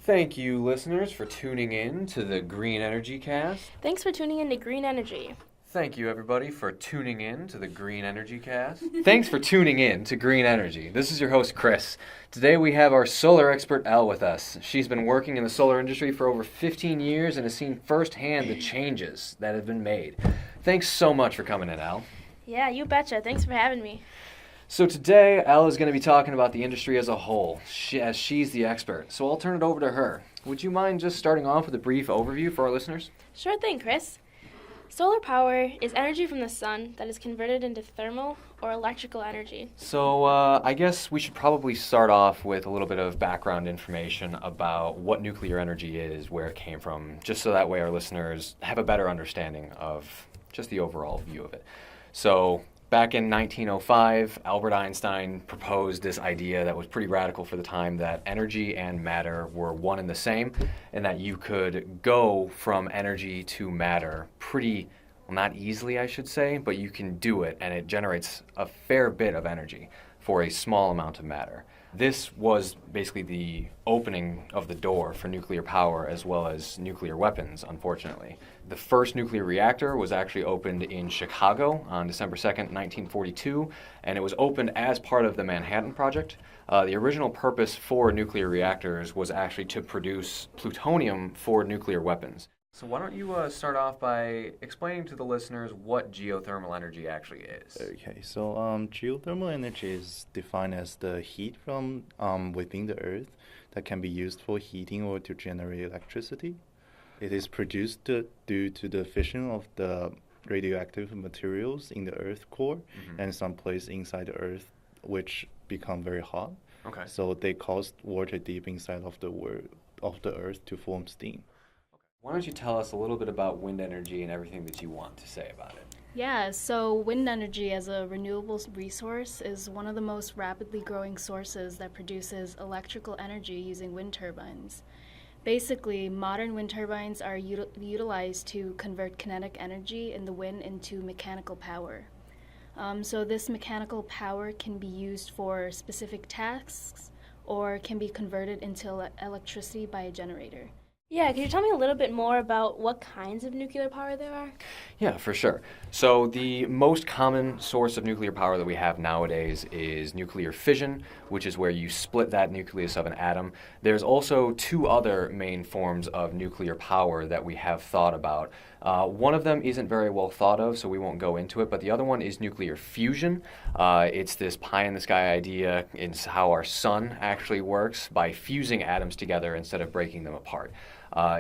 Thank you, listeners, for tuning in to the Green Energy Cast. Thanks for tuning in to Green Energy. Thank you, everybody, for tuning in to the Green Energy Cast. Thanks for tuning in to Green Energy. This is your host, Chris. Today we have our solar expert, Elle, with us. She's been working in the solar industry for over 15 years and has seen firsthand the changes that have been made. Thanks so much for coming in, Elle. Yeah, you betcha. Thanks for having me. So today, Elle is going to be talking about the industry as a whole, as she's the expert. So I'll turn it over to her. Would you mind just starting off with a brief overview for our listeners? Sure thing, Chris. Solar power is energy from the sun that is converted into thermal or electrical energy. So I guess we should probably start off with a little bit of background information about what nuclear energy is, where it came from, just so that way our listeners have a better understanding of just the overall view of it. So back in 1905, Albert Einstein proposed this idea that was pretty radical for the time, that energy and matter were one and the same, and that you could go from energy to matter pretty, well, not easily, I should say, but you can do it, and it generates a fair bit of energy for a small amount of matter. This was basically the opening of the door for nuclear power as well as nuclear weapons, unfortunately. The first nuclear reactor was actually opened in Chicago on December 2nd, 1942, and it was opened as part of the Manhattan Project. The original purpose for nuclear reactors was actually to produce plutonium for nuclear weapons. So why don't you start off by explaining to the listeners what geothermal energy actually is? Okay, so geothermal energy is defined as the heat from within the earth that can be used for heating or to generate electricity. It is produced due to the fission of the radioactive materials in the earth core and some place inside the earth which become very hot. Okay. So they cause water deep inside of the earth to form steam. Why don't you tell us a little bit about wind energy and everything that you want to say about it? Yeah, so wind energy as a renewable resource is one of the most rapidly growing sources that produces electrical energy using wind turbines. Basically, modern wind turbines are utilized to convert kinetic energy in the wind into mechanical power. So this mechanical power can be used for specific tasks or can be converted into electricity by a generator. Yeah, can you tell me a little bit more about what kinds of nuclear power there are? Yeah, for sure. So the most common source of nuclear power that we have nowadays is nuclear fission, which is where you split that nucleus of an atom. There's also two other main forms of nuclear power that we have thought about. One of them isn't very well thought of, so we won't go into it, but the other one is nuclear fusion. It's this pie-in-the-sky idea. It's how our sun actually works by fusing atoms together instead of breaking them apart.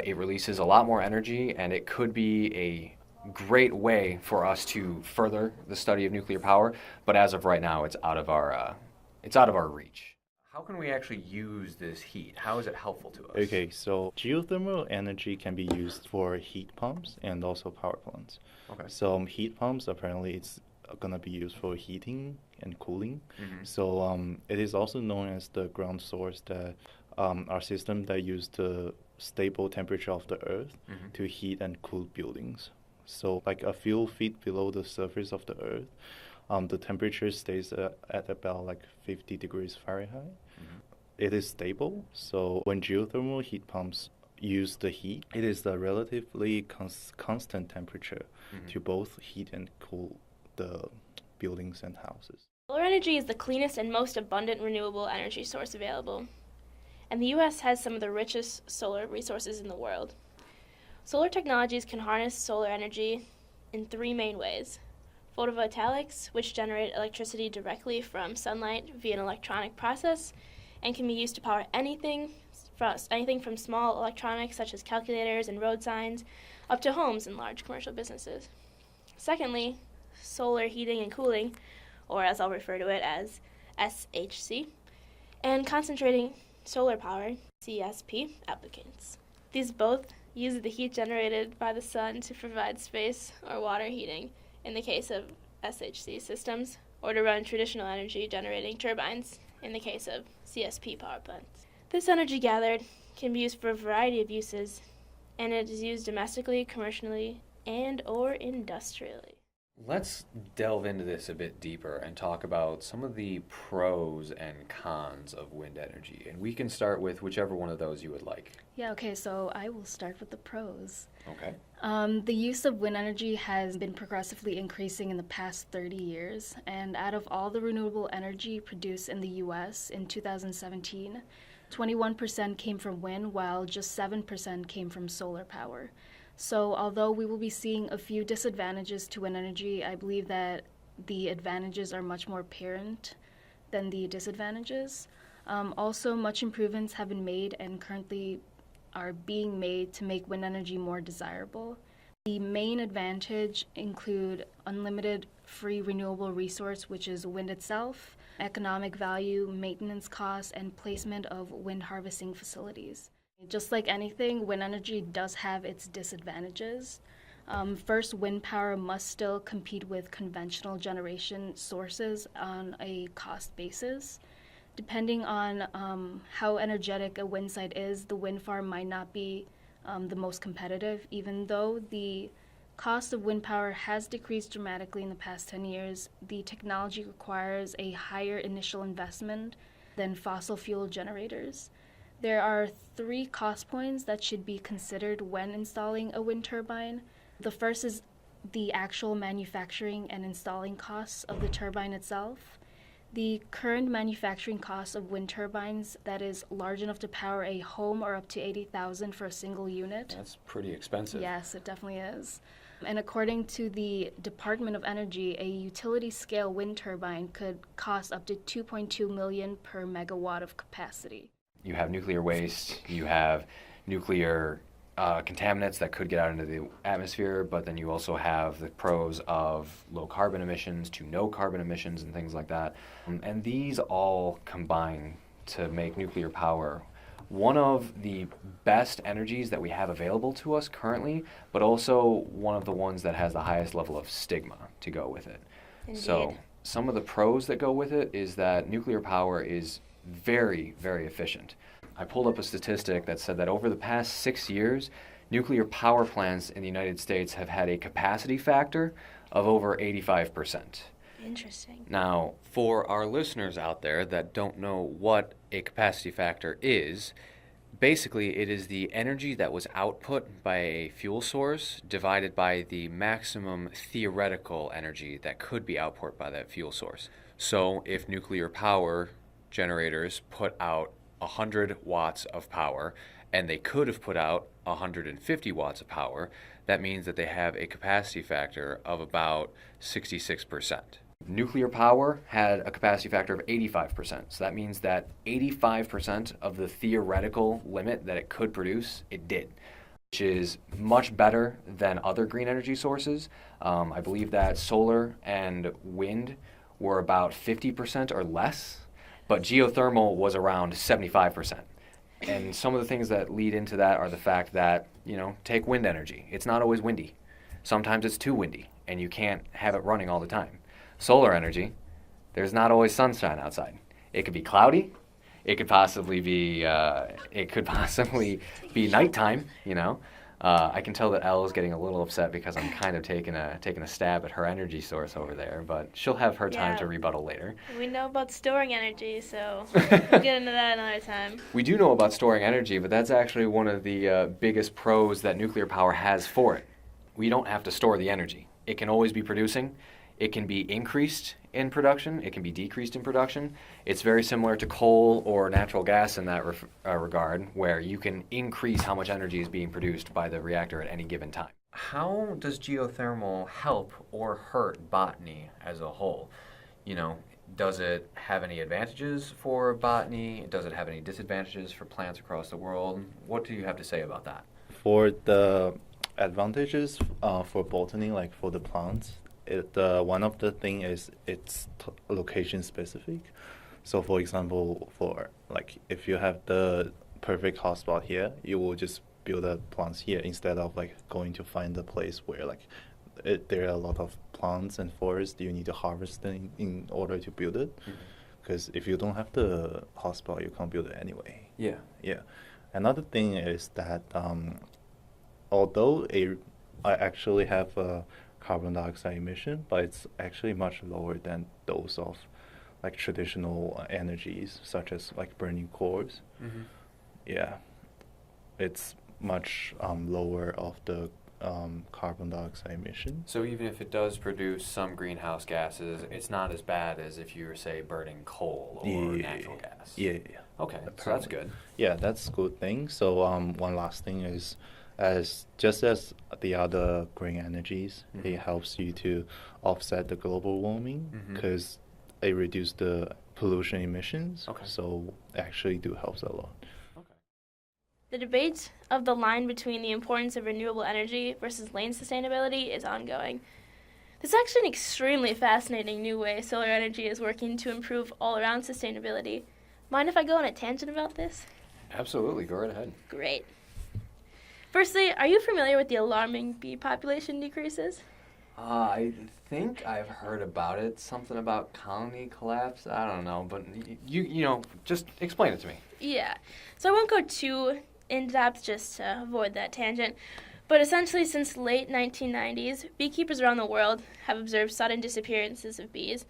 It releases a lot more energy, and it could be a great way for us to further the study of nuclear power, but as of right now, it's out of our reach. How can we actually use this heat? How is it helpful to us? Okay, so geothermal energy can be used for heat pumps and also power plants. Okay. So heat pumps, apparently it's going to be used for heating and cooling. So it is also known as the ground source, that our system that use the stable temperature of the earth to heat and cool buildings. So like a few feet below the surface of the earth, the temperature stays at about like 50 degrees Fahrenheit. It is stable, so when geothermal heat pumps use the heat, it is a relatively constant temperature to both heat and cool the buildings and houses. Solar energy is the cleanest and most abundant renewable energy source available, and the U.S. has some of the richest solar resources in the world. Solar technologies can harness solar energy in three main ways: photovoltaics, which generate electricity directly from sunlight via an electronic process and can be used to power anything from small electronics such as calculators and road signs up to homes and large commercial businesses. Secondly, solar heating and cooling, or as I'll refer to it as SHC, and concentrating solar power, CSP, applications. These both use the heat generated by the sun to provide space or water heating in the case of SHC systems, or to run traditional energy generating turbines in the case of CSP power plants. This energy gathered can be used for a variety of uses, and it is used domestically, commercially, and or industrially. Let's delve into this a bit deeper and talk about some of the pros and cons of wind energy. And we can start with whichever one of those you would like. Yeah, okay, so I will start with the pros. Okay. The use of wind energy has been progressively increasing in the past 30 years, and out of all the renewable energy produced in the US in 2017, 21% came from wind, while just 7% came from solar power. So, although we will be seeing a few disadvantages to wind energy, I believe that the advantages are much more apparent than the disadvantages. Also, much improvements have been made and currently are being made to make wind energy more desirable. The main advantage include unlimited free renewable resource, which is wind itself, economic value, maintenance costs, and placement of wind harvesting facilities. Just like anything, wind energy does have its disadvantages. First, wind power must still compete with conventional generation sources on a cost basis. Depending on how energetic a wind site is, the wind farm might not be the most competitive, even though the cost of wind power has decreased dramatically in the past 10 years. The technology requires a higher initial investment than fossil fuel generators. There are 3 cost points that should be considered when installing a wind turbine. The first is the actual manufacturing and installing costs of the turbine itself. The current manufacturing cost of wind turbines that is large enough to power a home are up to $80,000 for a single unit. That's pretty expensive. Yes, it definitely is. And according to the Department of Energy, a utility-scale wind turbine could cost up to $2.2 million per megawatt of capacity. You have nuclear waste, you have nuclear contaminants that could get out into the atmosphere, but then you also have the pros of low carbon emissions to no carbon emissions and things like that. And these all combine to make nuclear power one of the best energies that we have available to us currently, but also one of the ones that has the highest level of stigma to go with it. Indeed. So some of the pros that go with it is that nuclear power is very, very efficient. I pulled up a statistic that said that over the past 6 years, nuclear power plants in the United States have had a capacity factor of over 85%. Interesting. Now, for our listeners out there that don't know what a capacity factor is, basically it is the energy that was output by a fuel source divided by the maximum theoretical energy that could be output by that fuel source. So if nuclear power generators put out 100 watts of power and they could have put out 150 watts of power, that means that they have a capacity factor of about 66%. Nuclear power had a capacity factor of 85%. So that means that 85% of the theoretical limit that it could produce, it did, which is much better than other green energy sources. I believe that solar and wind were about 50% or less, but geothermal was around 75%. And some of the things that lead into that are the fact that, take wind energy. It's not always windy. Sometimes it's too windy, and you can't have it running all the time. Solar energy, there's not always sunshine outside. It could be cloudy. It could possibly be nighttime. I can tell that Elle is getting a little upset because I'm kind of taking a stab at her energy source over there, but she'll have her time to rebuttal later. We know about storing energy, so we'll get into that another time. We do know about storing energy, but that's actually one of the biggest pros that nuclear power has for it. We don't have to store the energy. It can always be producing. It can be increased in production. It can be decreased in production. It's very similar to coal or natural gas in that regard, where you can increase how much energy is being produced by the reactor at any given time. How does geothermal help or hurt botany as a whole? Does it have any advantages for botany? Does it have any disadvantages for plants across the world? What do you have to say about that? For the advantages for botany, like for the plants, one of the thing is it's location specific. So for example, if you have the perfect hotspot here, you will just build the plants here instead of going to find a place where there are a lot of plants and forests you need to harvest them in order to build it. Because if you don't have the hotspot, you can't build it anyway. Yeah. Another thing is that although I actually have a carbon dioxide emission, but it's actually much lower than those of like traditional energies, such as like burning coals. Mm-hmm. Yeah, it's much lower of the carbon dioxide emission. So even if it does produce some greenhouse gases, it's not as bad as if you were, say, burning coal or natural gas. Yeah. Okay, so that's good. Yeah, that's a good thing. So one last thing is, as just as the other green energies, it helps you to offset the global warming because it reduces the pollution emissions. Okay. So actually do helps a lot. The debate of the line between the importance of renewable energy versus land sustainability is ongoing. This is actually an extremely fascinating new way solar energy is working to improve all-around sustainability. Mind if I go on a tangent about this? Absolutely, go right ahead. Great. Firstly, are you familiar with the alarming bee population decreases? I think I've heard about it. Something about colony collapse. I don't know, but you know, just explain it to me. Yeah. So I won't go too in-depth just to avoid that tangent. But essentially, since late 1990s, beekeepers around the world have observed sudden disappearances of bees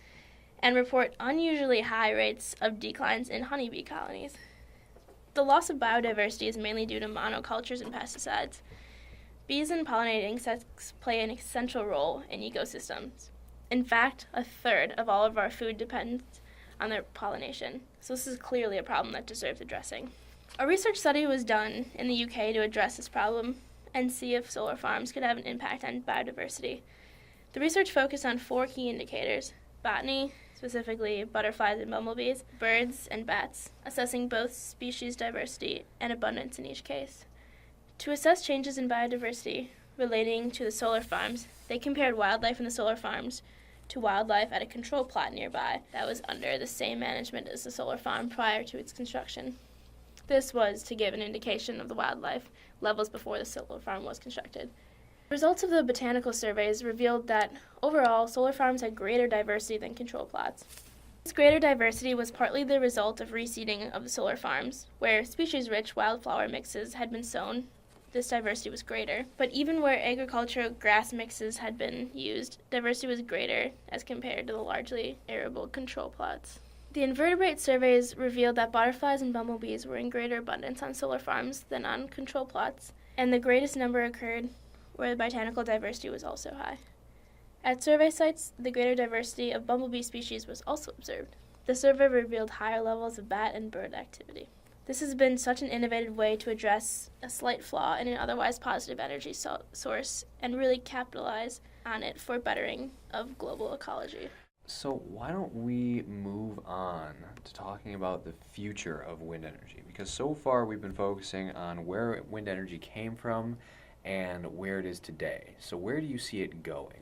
and report unusually high rates of declines in honeybee colonies. The loss of biodiversity is mainly due to monocultures and pesticides. Bees and pollinating insects play an essential role in ecosystems. In fact, a third of all of our food depends on their pollination. So this is clearly a problem that deserves addressing. A research study was done in the UK to address this problem and see if solar farms could have an impact on biodiversity. The research focused on 4 key indicators: botany, specifically butterflies and bumblebees, birds and bats, assessing both species diversity and abundance in each case. To assess changes in biodiversity relating to the solar farms, they compared wildlife in the solar farms to wildlife at a control plot nearby that was under the same management as the solar farm prior to its construction. This was to give an indication of the wildlife levels before the solar farm was constructed. Results of the botanical surveys revealed that overall solar farms had greater diversity than control plots. This greater diversity was partly the result of reseeding of the solar farms, where species-rich wildflower mixes had been sown. This diversity was greater, but even where agricultural grass mixes had been used, diversity was greater as compared to the largely arable control plots. The invertebrate surveys revealed that butterflies and bumblebees were in greater abundance on solar farms than on control plots, and the greatest number occurred where the botanical diversity was also high. At survey sites, the greater diversity of bumblebee species was also observed. The survey revealed higher levels of bat and bird activity. This has been such an innovative way to address a slight flaw in an otherwise positive energy source and really capitalize on it for bettering of global ecology. So why don't we move on to talking about the future of wind energy? Because so far we've been focusing on where wind energy came from and where it is today. So where do you see it going?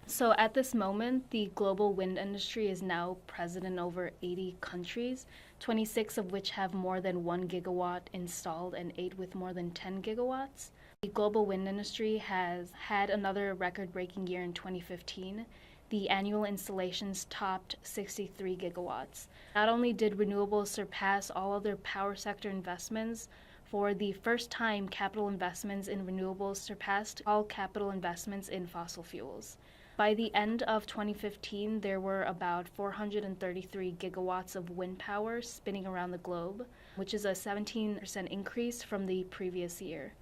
So at this moment, the global wind industry is now present in over 80 countries, 26 of which have more than 1 gigawatt installed and 8 with more than 10 gigawatts. The global wind industry has had another record-breaking year in 2015. The annual installations topped 63 gigawatts. Not only did renewables surpass all other power sector investments, for the first time, capital investments in renewables surpassed all capital investments in fossil fuels. By the end of 2015, there were about 433 gigawatts of wind power spinning around the globe, which is a 17% increase from the previous year.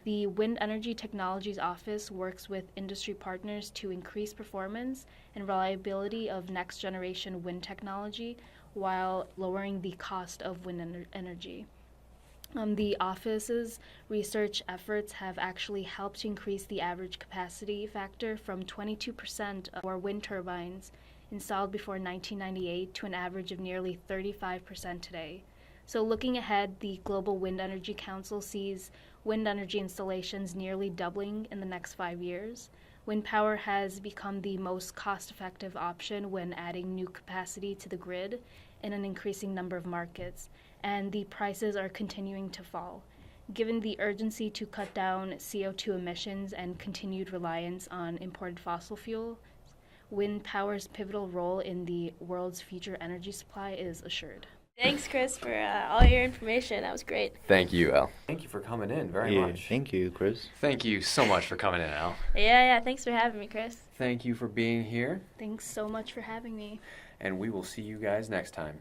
The Wind Energy Technologies Office works with industry partners to increase performance and reliability of next-generation wind technology while lowering the cost of wind energy. The office's research efforts have actually helped to increase the average capacity factor from 22% for wind turbines installed before 1998 to an average of nearly 35% today. So looking ahead, the Global Wind Energy Council sees wind energy installations nearly doubling in the next 5 years. Wind power has become the most cost-effective option when adding new capacity to the grid in an increasing number of markets, and the prices are continuing to fall. Given the urgency to cut down CO2 emissions and continued reliance on imported fossil fuel, wind power's pivotal role in the world's future energy supply is assured. Thanks, Chris, for all your information. That was great. Thank you, Al. Thank you for coming in very much. Thank you, Chris. Thank you so much for coming in, Al. Yeah, thanks for having me, Chris. thank you for being here, Thanks so much for having me. and we will see you guys next time.